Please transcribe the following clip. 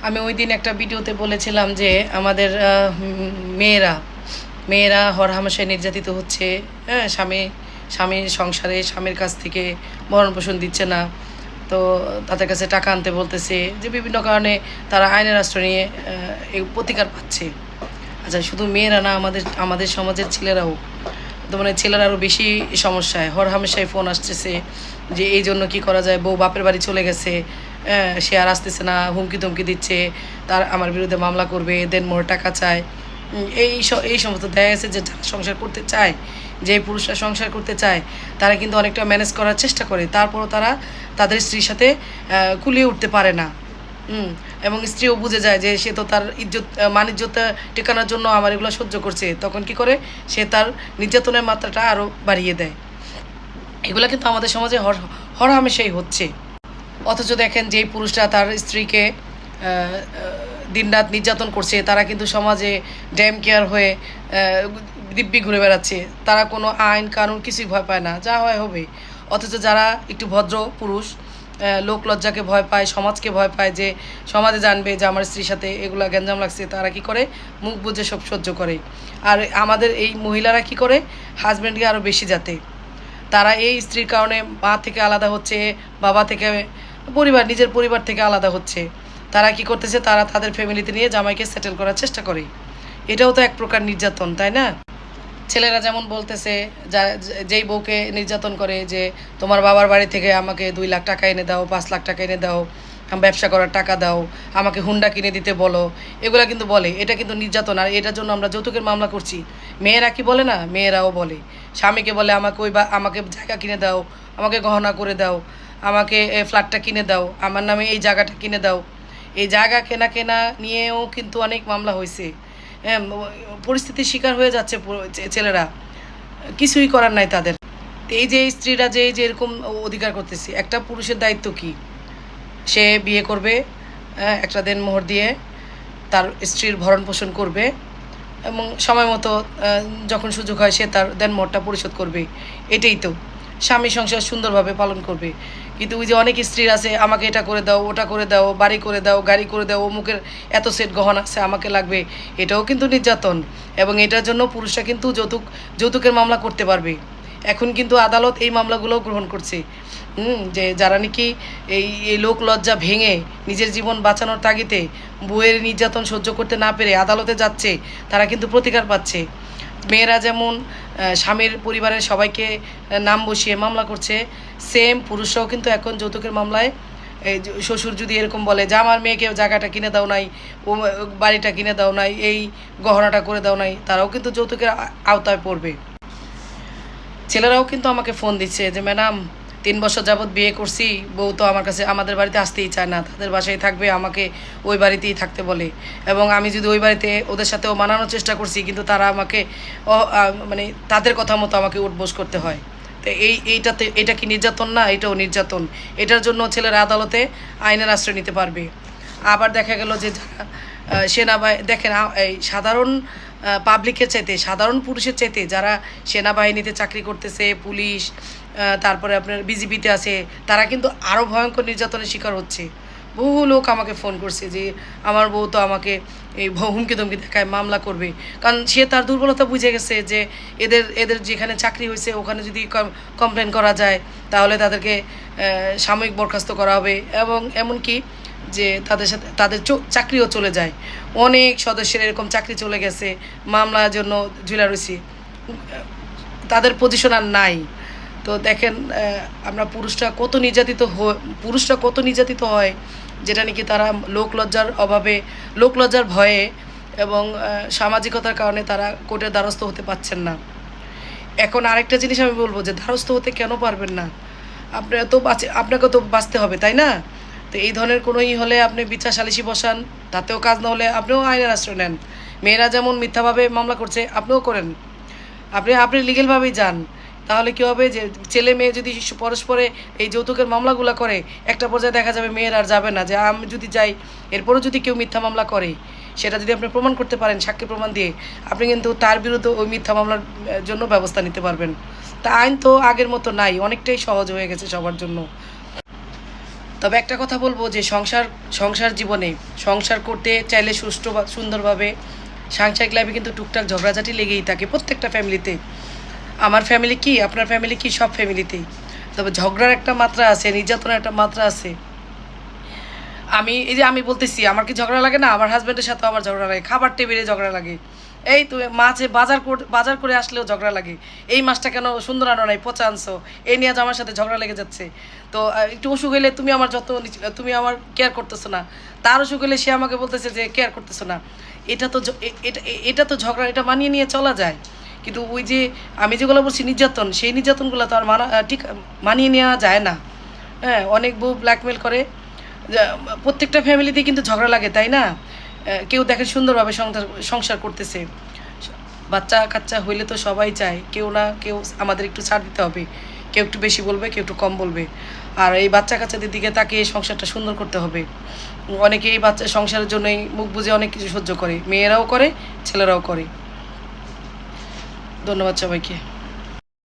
আমি ওই দিন একটা ভিডিওতে বলেছিলাম যে আমাদের মেয়েরা মেয়েরা হরহামেশায় নির্যাতিত হচ্ছে। হ্যাঁ, স্বামীর সংসারে স্বামীর কাছ থেকে ভরণ পোষণ দিচ্ছে না, তো তাদের কাছে টাকা আনতে বলতেছে, যে বিভিন্ন কারণে তারা আইনের আশ্রয় নিয়ে এই প্রতিকার পাচ্ছে। আচ্ছা, শুধু মেয়েরা না, আমাদের আমাদের সমাজের ছেলেরাও, তো মানে ছেলেরা আরও বেশি সমস্যায়। হরহামেশাই ফোন আসতেছে যে এই জন্য কী করা যায়, বউ বাপের বাড়ি চলে গেছে, সে আর আসতেছে না, হুমকি ধমকি দিচ্ছে, তার আমার বিরুদ্ধে মামলা করবে, দেন মোর টাকা চায়। এই সমস্ত দেখা গেছে যে যারা সংসার করতে চায়, যে পুরুষরা সংসার করতে চায়, তারা কিন্তু অনেকটা ম্যানেজ করার চেষ্টা করে, তারপরও তারা তাদের স্ত্রীর সাথে কুলিয়ে উঠতে পারে না। এবং স্ত্রীও বুঝে যায় যে সে তো তার ইজ্জত মান ইজ্জত টেকানোর জন্য আমার এগুলো সহ্য করছে, তখন কি করে সে তার নির্যাতনের মাত্রাটা আরও বাড়িয়ে দেয়। এগুলো কিন্তু আমাদের সমাজে হরহামেশাই হচ্ছে। অথচ দেখেন, যেই পুরুষরা তার স্ত্রীকে দিনরাত নির্যাতন করছে, তারা কিন্তু সমাজে ড্যাম কেয়ার হয়ে দিব্যি ঘুরে বেড়াচ্ছে। তারা কোনো আইন কানুন কিছুই ভয় পায় না, যা হয় হবে। অথচ যারা একটু ভদ্র পুরুষ, লোক লজ্জাকে ভয় পায়, সমাজকে ভয় পায়, যে সমাজে জানবে যে আমার স্ত্রীর সাথে এগুলো গ্যাঞ্জাম লাগছে, তারা কি করে মুখ বুজে সব সহ্য করে। আর আমাদের এই মহিলারা কি করে, হাজব্যান্ডকে আরও বেশি যাতে তারা এই স্ত্রীর কারণে মা থেকে আলাদা হচ্ছে, বাবা থেকে, নিজের পরিবার থেকে আলাদা হচ্ছে। তারা কি করতেছে, তারা তাদের ফ্যামিলিতে নিয়ে জামাইকে সেটেল করার চেষ্টা করে। এটাও তো এক প্রকার নির্যাতন, তাই না? ছেলেরা যেমন বলতেছে, যেই বউকে নির্যাতন করে যে তোমার বাবার বাড়ি থেকে আমাকে 2 লাখ টাকা এনে দাও, 5 লাখ টাকা এনে দাও, ব্যবসা করার টাকা দাও, আমাকে হুন্ডা কিনে দিতে বলো, এগুলা কিন্তু বলে। এটা কিন্তু নির্যাতন। আর এটার জন্য আমরা যৌতুকের মামলা করছি। মেয়েরা কি বলে না, মেয়েরাও বলে, স্বামীকে বলে আমাকে আমাকে জায়গা কিনে দাও, আমাকে গহনা করে দাও, আমাকে ফ্ল্যাটটা কিনে দাও, আমার নামে এই জায়গাটা কিনে দাও। এই জায়গা কেনা নিয়েও কিন্তু অনেক মামলা হয়েছে। হ্যাঁ, পরিস্থিতির শিকার হয়ে যাচ্ছে ছেলেরা, কিছুই করার নাই তাদের। এই যে স্ত্রীরা যে এরকম অধিকার করতেছে, একটা পুরুষের দায়িত্ব কি? সে বিয়ে করবে, একটা দেনমোহর দিয়ে তার স্ত্রীর ভরণ পোষণ করবে, এবং সময় মতো যখন সুযোগ হয় সে তার দেনমোহরটা পরিশোধ করবে। এটাই তো স্বামী সংসার সুন্দরভাবে পালন করবে। কিন্তু ওই যে অনেক স্ত্রীর আছে, আমাকে এটা করে দাও, ওটা করে দাও, বাড়ি করে দাও, গাড়ি করে দাও, অমুকের এত সেট গহনা আছে আমাকে লাগবে। এটাও কিন্তু নির্যাতন। এবং এটার জন্য পুরুষরা কিন্তু যৌতুকের মামলা করতে পারবে। এখন কিন্তু আদালত এই মামলাগুলো গ্রহণ করছে। যে যারা নাকি এই লোক লজ্জা ভেঙে নিজের জীবন বাঁচানোর তাগিদে বউয়ের নির্যাতন সহ্য করতে না পেরে আদালতে যাচ্ছে, তারা কিন্তু প্রতিকার পাচ্ছে। মেয়েরা যেমন স্বামীর পরিবারের সবাইকে নাম বসিয়ে মামলা করছে, সেম পুরুষরাও কিন্তু এখন যৌতুকের মামলায়, এই শ্বশুর যদি এরকম বলে যে আমার মেয়েকে জায়গাটা কিনে দাও নাই, ও বাড়িটা কিনে দাও নাই, এই গহনাটা করে দাও নাই, তারাও কিন্তু যৌতুকের আওতায় পড়বে। ছেলেরাও কিন্তু আমাকে ফোন দিচ্ছে যে ম্যাডাম, 3 বছর যাবৎ বিয়ে করছি, বউ তো আমার কাছে আমাদের বাড়িতে আসতেই চায় না, তাদের বাসায় থাকবে, আমাকে ওই বাড়িতেই থাকতে বলে। এবং আমি যদি ওই বাড়িতে ওদের সাথেও মানানোর চেষ্টা করছি, কিন্তু তারা আমাকে মানে তাদের কথা মতো আমাকে উঠবোস করতে হয়। তো এটা কি নির্যাতন না? এটাও নির্যাতন। এটার জন্য ছেলেরা আদালতে আইনের আশ্রয় নিতে পারবে। আবার দেখা গেল যে যারা সেনাবাহিনী, দেখেন এই সাধারণ পাবলিকের চাইতে, সাধারণ পুরুষের চাইতে যারা সেনাবাহিনীতে চাকরি করতেছে, পুলিশ, তারপরে আপনার বিজিবিতে আছে, তারা কিন্তু আরও ভয়ঙ্কর নির্যাতনের শিকার হচ্ছে। বহু লোক আমাকে ফোন করছে যে আমার বউ তো আমাকে এই হুমকি ধমকি দেখায়, মামলা করবে। কারণ সে তার দুর্বলতা বুঝে গেছে যে এদের যেখানে চাকরি হয়েছে ওখানে যদি কমপ্লেন করা যায়, তাহলে তাদেরকে সাময়িক বরখাস্ত করা হবে, এবং এমনকি যে তাদের সাথে তাদের চাকরিও চলে যায়। অনেক সদস্যের এরকম চাকরি চলে গেছে, মামলার জন্য ঝুলা রয়েছি, তাদের পজিশন আর নাই। তো দেখেন, আমরা পুরুষরা কত নির্যাতিত হয়, যেটা নাকি তারা লোকলজ্জার অভাবে, লোকলজ্জার ভয়ে এবং সামাজিকতার কারণে তারা কোর্টের দ্বারস্থ হতে পারছেন না। এখন আরেকটা জিনিস আমি বলবো, যে দ্বারস্থ হতে কেন পারবেন না? আপনাকে তো বাঁচতে হবে, তাই না? তো এই ধরনের কোনোই হলে আপনি বিচার সালিসি বসান, তাতেও কাজ না হলে আপনিও আইনের আশ্রয় নেন। মেয়েরা যেমন মিথ্যাভাবে মামলা করছে, আপনিও করেন। আপনি লিগেলভাবেই যান। তাহলে কী হবে, যে ছেলে মেয়ে যদি পরস্পরে এই যৌতুকের মামলাগুলো করে, একটা পর্যায়ে দেখা যাবে মেয়ের আর যাবে না, যে আমি যদি যাই, এরপরও যদি কেউ মিথ্যা মামলা করে, সেটা যদি আপনি প্রমাণ করতে পারেন সাক্ষী প্রমাণ দিয়ে, আপনি কিন্তু তার বিরুদ্ধে ওই মিথ্যা মামলার জন্য ব্যবস্থা নিতে পারবেন। তা আইন তো আগের মতো নাই, অনেকটাই সহজ হয়ে গেছে সবার জন্য। তবে একটা কথা বলবো যে সংসার জীবনে সংসার করতে চাইলে সুষ্ঠু সুন্দরভাবে সাংসারিক লাইফে কিন্তু টুকটাক ঝগড়াঝাটি লেগেই থাকে প্রত্যেকটা ফ্যামিলিতে। আমার ফ্যামিলি কি, আপনার ফ্যামিলি কি, সব ফ্যামিলিতেই। তবে ঝগড়ার একটা মাত্রা আছে, নির্যাতনের একটা মাত্রা আছে। আমি বলতেছি আমার কি ঝগড়া লাগে না? আমার হাজব্যান্ডের সাথেও আমার ঝগড়া লাগে, খাবার টেবিলে ঝগড়া লাগে। এই তো মাঝে বাজার করে আসলেও ঝগড়া লাগে, এই মাছটা কেন সুন্দর আনো নাই, পচা আনছো, এই নিয়ে আজ আমার সাথে ঝগড়া লেগে যাচ্ছে। তো একটু অসুখ হইলে তুমি আমার কেয়ার করতেছো না, তার অসুখ হলে সে আমাকে বলতেছে যে কেয়ার করতেছো না। এটা তো এটা তো ঝগড়া, এটা মানিয়ে নিয়ে চলা যায়। কিন্তু ওই যে আমি যেগুলো বলছি নির্যাতন, সেই নির্যাতনগুলো তো আর ঠিক মানিয়ে নেওয়া যায় না। হ্যাঁ, অনেক বউ ব্ল্যাকমেল করে। প্রত্যেকটা ফ্যামিলিতে কিন্তু ঝগড়া লাগে, তাই না? কেউ দেখেন সুন্দরভাবে সংসার করতেছে, বাচ্চা কাচ্চা হইলে তো সবাই চায় কেউ না কেউ আমাদের একটু ছাড় দিতে হবে, কেউ একটু বেশি বলবে, কেউ একটু কম বলবে। আর এই বাচ্চা কাচ্চাদের দিকে তাকে সংসারটা সুন্দর করতে হবে। অনেকে এই বাচ্চা সংসারের জন্যই মুখ বুঝে অনেক কিছু সহ্য করে, মেয়েরাও করে, ছেলেরাও করে। ধন্যবাদ সবাইকে।